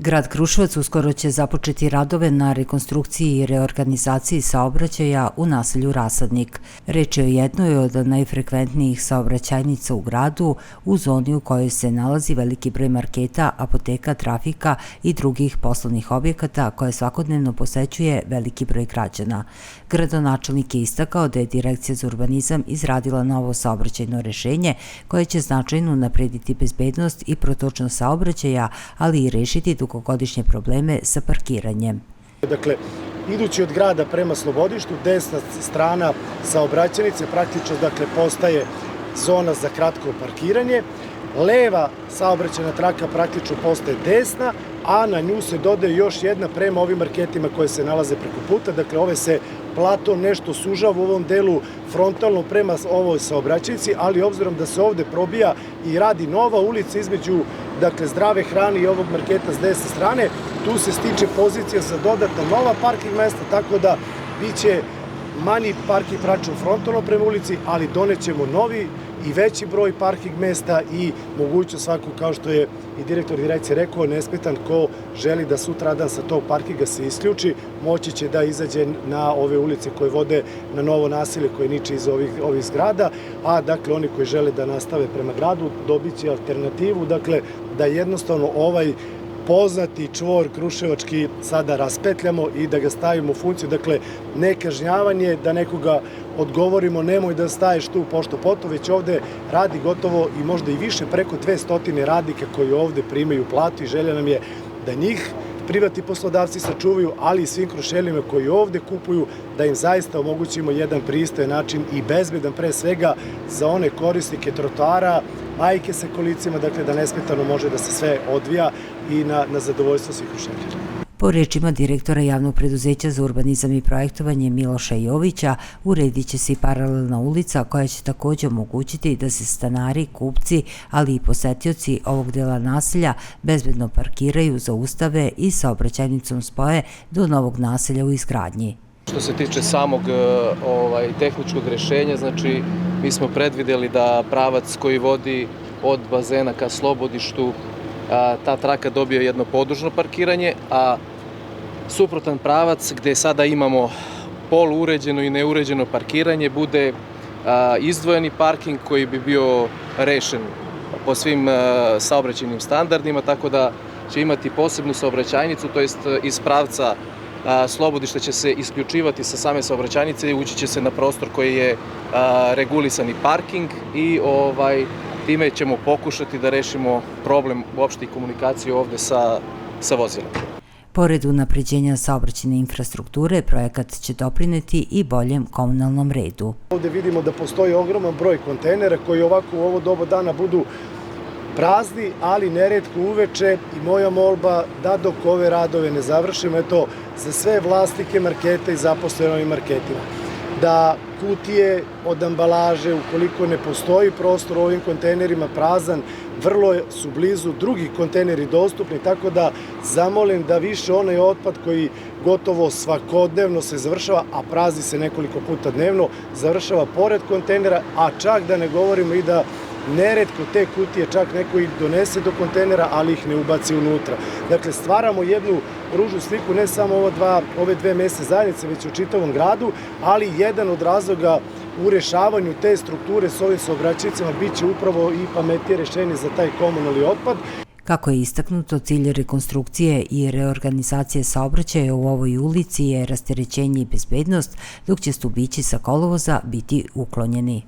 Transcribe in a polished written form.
Grad Kruševac uskoro će započeti radove na rekonstrukciji i reorganizaciji saobraćaja u naselju Rasadnik. Reč je o jednoj od najfrekventnijih saobraćajnica u gradu, u zoni u kojoj se nalazi veliki broj marketa, apoteka, trafika i drugih poslovnih objekata koje svakodnevno posećuje veliki broj građana. Gradonačelnik je istakao da je Direkcija za urbanizam izradila novo saobraćajno rešenje koje će značajno unaprediti bezbednost i protočnost saobraćaja, ali i rešiti dugogodišnje probleme sa parkiranjem. Dakle, idući od grada prema Slobodištu, desna strana saobraćajnice praktično postaje zona za kratko parkiranje, leva saobraćajna traka praktično postaje desna, a na nju se dodaje još jedna prema ovim marketima koje se nalaze preko puta. Dakle, ove se plato nešto sužava u ovom delu frontalno prema ovoj saobraćajnici, ali obzirom da se ovde probija i radi nova ulica između Zdrave hrane i ovog marketa s desne strane, tu se stiče pozicija za dodatna nova parking mesta, tako da biće manji parking račun frontalno prema ulici, ali donećemo novi i veći broj parking mesta i mogućnost svaku, kao što je i direktor direkcije rekao, nesmetan ko želi da sutradan sa tog parkinga se isključi, moći će da izađe na ove ulice koje vode na novo naselje koje niče iz ovih zgrada, a oni koji žele da nastave prema gradu dobit će alternativu, da jednostavno ovaj poznati čvor kruševački sada raspetljamo i da ga stavimo u funkciju. Dakle, ne kažnjavanje, da nekoga odgovorimo nemoj da staješ tu pošto poto, već ovde radi gotovo i možda i više, preko 200 radnika koji ovde primaju platu i želja nam je da njih privatni poslodavci sačuvaju, ali i svim Kruševljanima koji ovde kupuju, da im zaista omogućimo jedan pristojan način i bezbedan pre svega za one korisnike trotoara, majke sa kolicima, da nesmetano može da se sve odvija i na zadovoljstvo svih Kruševljana. Po rečima direktora Javnog preduzeća za urbanizam i projektovanje Miloša Jovića, uredit će se i paralelna ulica koja će takođe omogućiti da se stanari, kupci, ali i posetioci ovog dela naselja bezbedno parkiraju, zaustave i saobraćajnicom spoje do novog naselja u izgradnji. Što se tiče samog tehničkog rešenja, znači mi smo predvideli da pravac koji vodi od bazena ka Slobodištu, ta traka dobije jedno podružno parkiranje, a suprotan pravac gde sada imamo poluuređeno i neuređeno parkiranje bude izdvojeni parking koji bi bio rešen po svim saobraćajnim standardima, tako da će imati posebnu saobraćajnicu, to jest iz pravca Slobodišta će se isključivati sa same saobraćajnice i ući će se na prostor koji je regulisani parking i time ćemo pokušati da rešimo problem uopšte i komunikaciju ovde sa vozilom. Pored unapređenja saobraćajne infrastrukture, projekat će doprineti i boljem komunalnom redu. Ovde vidimo da postoji ogroman broj kontejnera koji ovako u ovo doba dana budu prazni, ali neretko uveče i moja molba da dok ove radove ne završimo, za sve vlasnike marketa i zaposlene ovim marketima, da kutije od ambalaže, ukoliko ne postoji prostor u ovim kontejnerima prazan, vrlo su blizu drugi kontejneri dostupni, tako da zamolim da više onaj otpad koji gotovo svakodnevno se završava, a prazni se nekoliko puta dnevno, završava pored kontejnera, a čak da ne govorimo i da neretko te kutije čak neko ih donese do kontejnera, ali ih ne ubaci unutra. Dakle, stvaramo jednu ružnu sliku ne samo ove dve mesne zajednice, već u čitavom gradu, ali jedan od razloga u rešavanju te strukture s ovim saobraćajnicama biće upravo i pametnije rešenje za taj komunalni otpad. Kako je istaknuto, cilj rekonstrukcije i reorganizacije saobraćaja u ovoj ulici je rasterećenje i bezbednost, dok će stubići sa kolovoza biti uklonjeni.